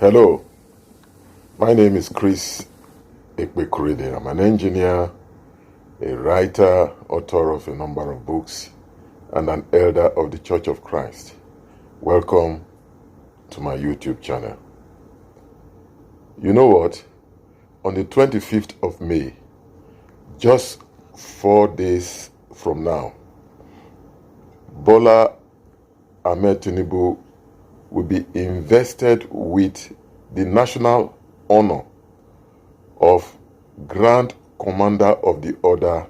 Hello, my name is Chris Ekpekurede. I'm an engineer, a writer, author of a number of books, and an elder of the Church of Christ. Welcome to my YouTube channel. You know what? On the 25th of May, just 4 days from now, Bola Ahmed Tinubu will be invested with the national honor of Grand Commander of the Order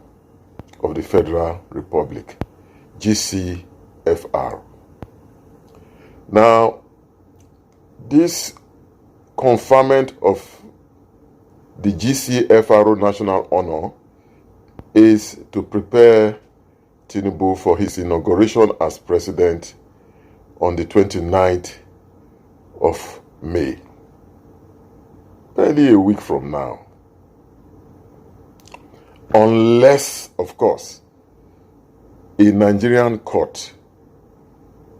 of the Federal Republic, GCFR. Now, this conferment of the GCFR national honor is to prepare Tinubu for his inauguration as president on the 29th of May, barely a week from now. Unless, of course, a Nigerian court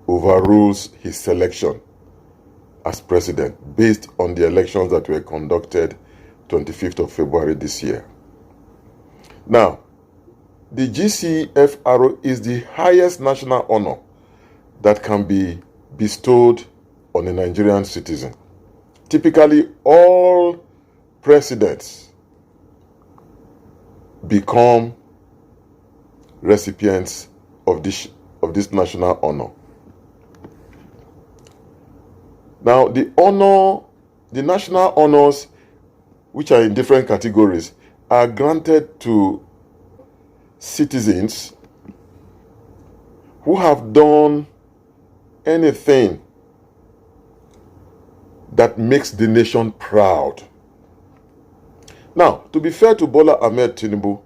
overrules his selection as president based on the elections that were conducted 25th of February this year. Now, the GCFR is the highest national honor that can be bestowed on a Nigerian citizen. Typically, all presidents become recipients of this national honor. Now, the national honors, which are in different categories, are granted to citizens who have done anything that makes the nation proud. Now, to be fair to Bola Ahmed Tinubu,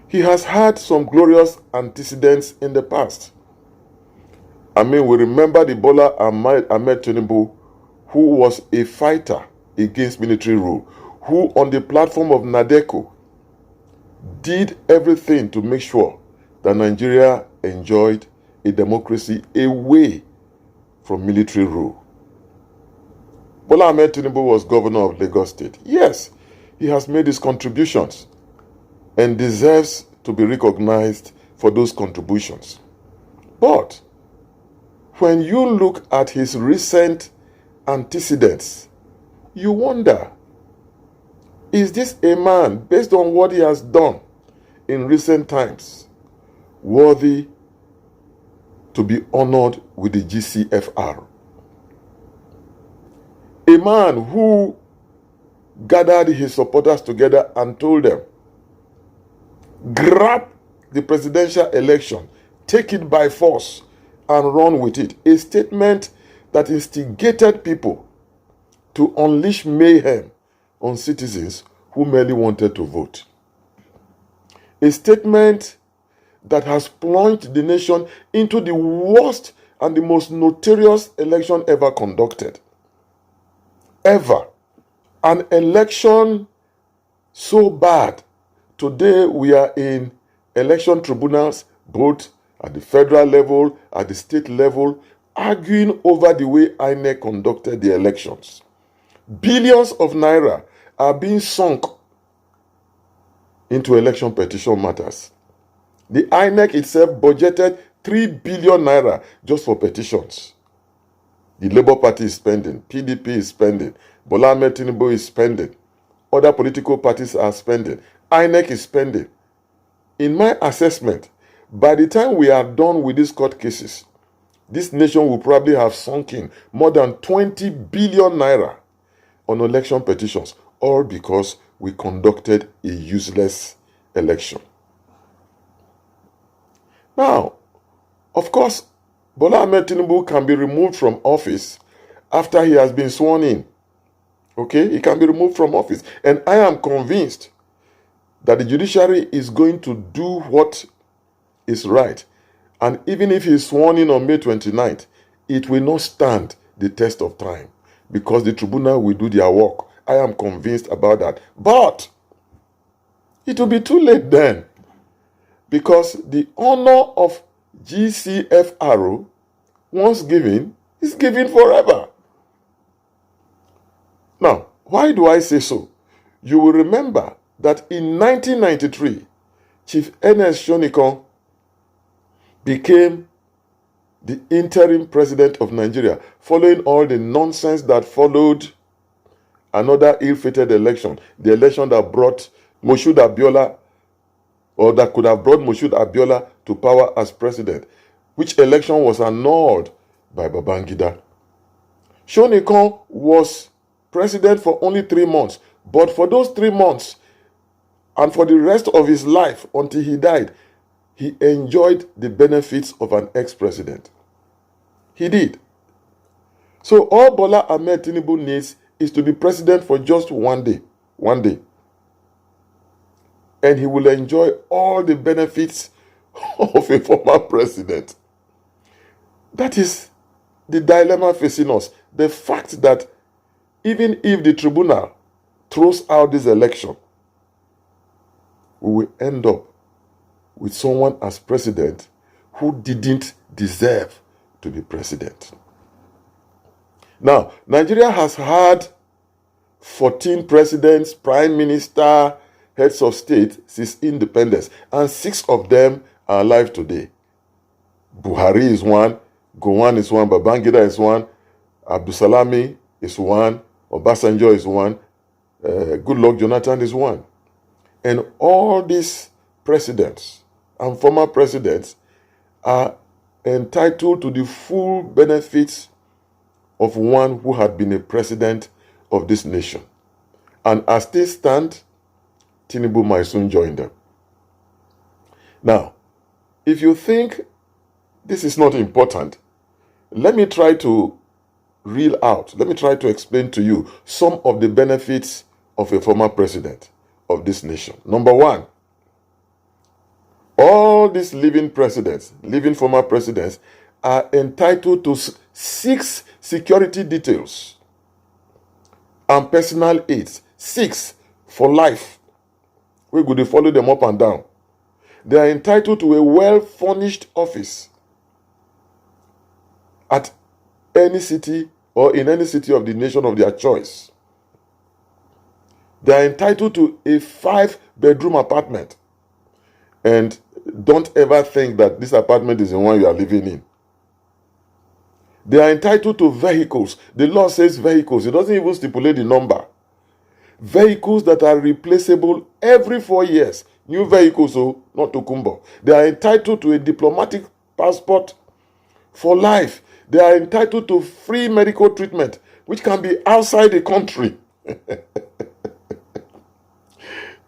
he has had some glorious antecedents in the past. I mean, we remember the Bola Ahmed Tinubu who was a fighter against military rule, who on the platform of Nadeko did everything to make sure that Nigeria enjoyed a democracy away from military rule. Bola Ahmed Tinubu was governor of Lagos State. Yes, he has made his contributions and deserves to be recognized for those contributions. But when you look at his recent antecedents, you wonder, is this a man, based on what he has done in recent times, worthy to be honored with the GCFR? A man who gathered his supporters together and told them, grab the presidential election, take it by force, and run with it. A statement that instigated people to unleash mayhem on citizens who merely wanted to vote. A statement that has plunged the nation into the worst and the most notorious election ever conducted. Ever. An election so bad. Today we are in election tribunals, both at the federal level, at the state level, arguing over the way INEC conducted the elections. Billions of naira are being sunk into election petition matters. The INEC itself budgeted 3 billion naira just for petitions. The Labour Party is spending, PDP is spending, Bola Ahmed Tinubu is spending, other political parties are spending, INEC is spending. In my assessment, by the time we are done with these court cases, this nation will probably have sunk in more than 20 billion naira on election petitions, all because we conducted a useless election. Now, of course, Bola Ahmed Tinubu can be removed from office after he has been sworn in. Okay, he can be removed from office. And I am convinced that the judiciary is going to do what is right. And even if he is sworn in on May 29th, it will not stand the test of time because the tribunal will do their work. I am convinced about that. But it will be too late then, because the honor of GCFR, once given, is given forever. Why do I say so? You will remember that in 1993, Chief Ernest Shonikon became the interim president of Nigeria following all the nonsense that followed another ill-fated election, the election that brought Moshood Abiola, or that could have brought Moshood Abiola to power as president, which election was annulled by Babangida. Shonikon was president for only 3 months, but for those 3 months and for the rest of his life until he died, he enjoyed the benefits of an ex-president. He did. So all Bola Ahmed Tinubu needs is to be president for just 1 day. 1 day. And he will enjoy all the benefits of a former president. That is the dilemma facing us. The fact that even if the tribunal throws out this election, we will end up with someone as president who didn't deserve to be president. Now, Nigeria has had 14 presidents, prime minister, heads of state since independence, and 6 of them are alive today. Buhari is one, Gowon is one, Babangida is one, Abdulsalami is one, Obasanjo is one, Goodluck Jonathan is one. And all these presidents and former presidents are entitled to the full benefits of one who had been a president of this nation. And as they stand, Tinubu might soon join them. Now, if you think this is not important, let me try to reel out, let me try to explain to you some of the benefits of a former president of this nation. Number 1, all these living presidents, living former presidents, are entitled to 6 security details and personal aids. 6 for life. We go to follow them up and down. They are entitled to a well-furnished office at any city or in any city of the nation of their choice. They are entitled to a 5-bedroom apartment. And don't ever think that this apartment is the one you are living in. They are entitled to vehicles. The law says vehicles. It doesn't even stipulate the number. Vehicles that are replaceable every 4 years. New vehicles, so not to Kumbo. They are entitled to a diplomatic passport for life. They are entitled to free medical treatment, which can be outside the country.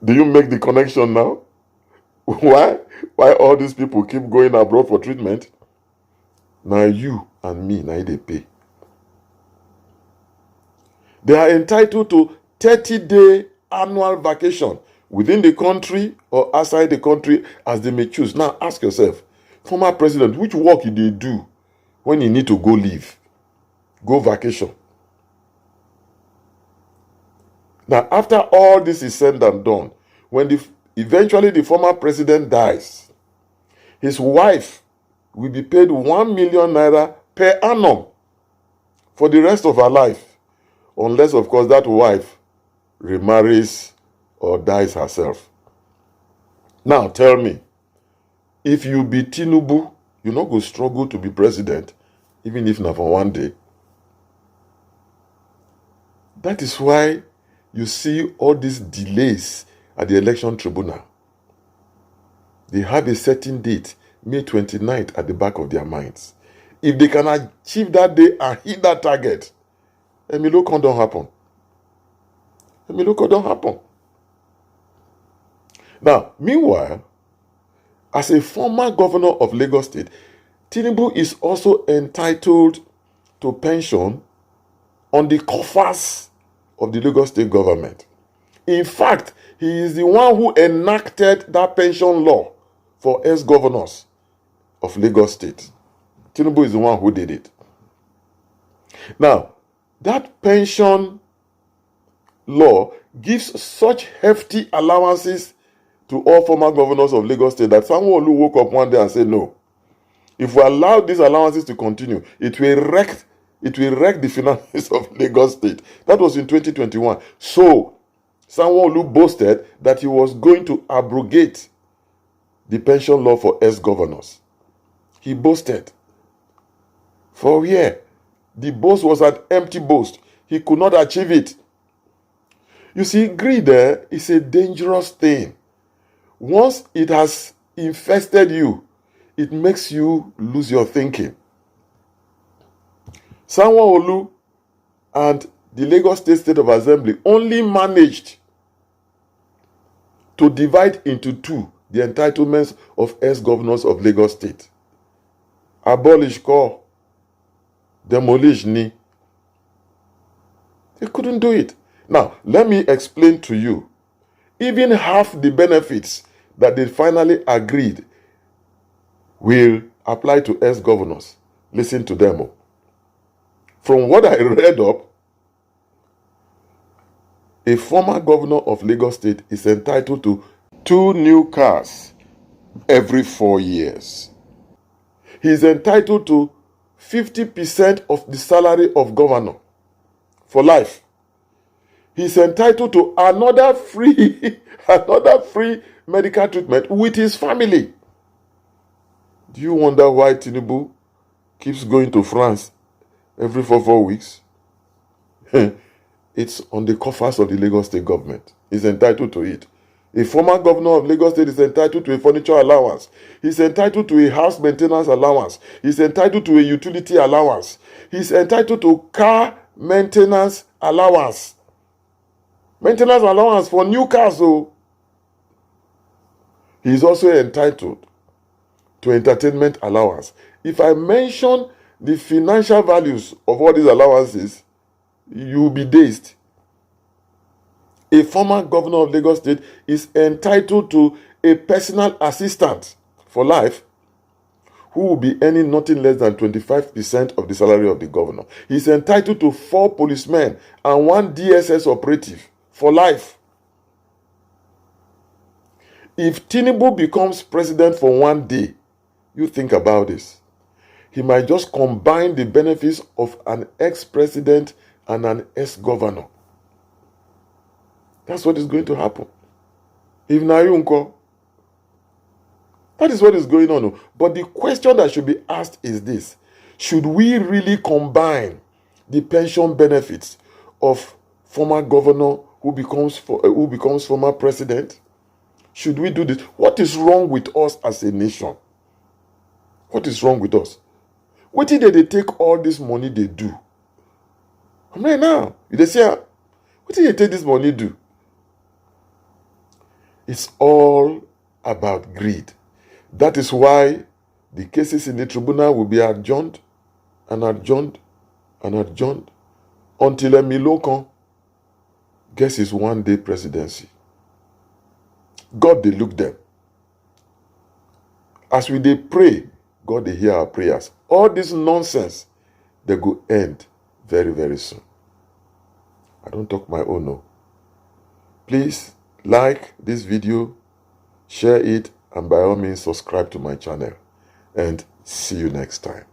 Do you make the connection now? Why? Why all these people keep going abroad for treatment? Now you and me, now they pay. They are entitled to 30-day annual vacation within the country or outside the country as they may choose. Now ask yourself, former president, which work did they do when you need to go leave, go vacation? Now, after all this is said and done, when eventually the former president dies, his wife will be paid 1 million naira per annum for the rest of her life, unless, of course, that wife remarries or dies herself. Now, tell me, if you be Tinubu, you not go struggle to be president, even if not for 1 day. That is why you see all these delays at the election tribunal. They have a certain date, May 29th, at the back of their minds. If they can achieve that day and hit that target, Emiloko don't happen. Emiloko don't happen. Now, meanwhile, as a former governor of Lagos State, Tinubu is also entitled to pension on the coffers of the Lagos State government. In fact, he is the one who enacted that pension law for ex-governors of Lagos State. Tinubu is the one who did it. Now, that pension law gives such hefty allowances to all former governors of Lagos State that someone who woke up one day and said, no, if we allow these allowances to continue, it will wreck it will wreck the finances of Lagos State. That was in 2021. So, Sanwo-Olu boasted that he was going to abrogate the pension law for ex-governors. He boasted. For where? The boast was an empty boast. He could not achieve it. You see, greed is a dangerous thing. Once it has infested you, it makes you lose your thinking. Sanwo-Olu and the Lagos State of Assembly only managed to divide into two the entitlements of ex-governors of Lagos State. Abolish ko, demolish ni. They couldn't do it. Now, let me explain to you. Even half the benefits that they finally agreed will apply to ex-governors. Listen to them. From what I read up, a former governor of Lagos State is entitled to 2 new cars every 4 years. He is entitled to 50% of the salary of governor for life. He is entitled to another free medical treatment with his family. Do you wonder why Tinubu keeps going to France every 4 weeks? It's on the coffers of the Lagos State government. He's entitled to it. A former governor of Lagos State is entitled to a furniture allowance. He's entitled to a house maintenance allowance. He's entitled to a utility allowance. He's entitled to car maintenance allowance. Maintenance allowance for new cars. So he's also entitled to entertainment allowance. If I mention the financial values of all these allowances, you will be dazed. A former governor of Lagos State is entitled to a personal assistant for life who will be earning nothing less than 25% of the salary of the governor. He's entitled to 4 policemen and 1 DSS operative for life. If Tinubu becomes president for 1 day, you think about this. He might just combine the benefits of an ex-president and an ex-governor. That's what is going to happen. If Nayunko, that is what is going on. But the question that should be asked is this: should we really combine the pension benefits of former governor who becomes former president? Should we do this? What is wrong with us as a nation? What is wrong with us? What did they take all this money they do? I'm right now. They say, what did they take this money do? It's all about greed. That is why the cases in the tribunal will be adjourned and adjourned and adjourned until Emilokon gets his 1-day presidency. God, they look them. As we they pray, God, they hear our prayers. All this nonsense, they go end very, very soon. I don't talk my own, no. Please like this video, share it, and by all means subscribe to my channel. And see you next time.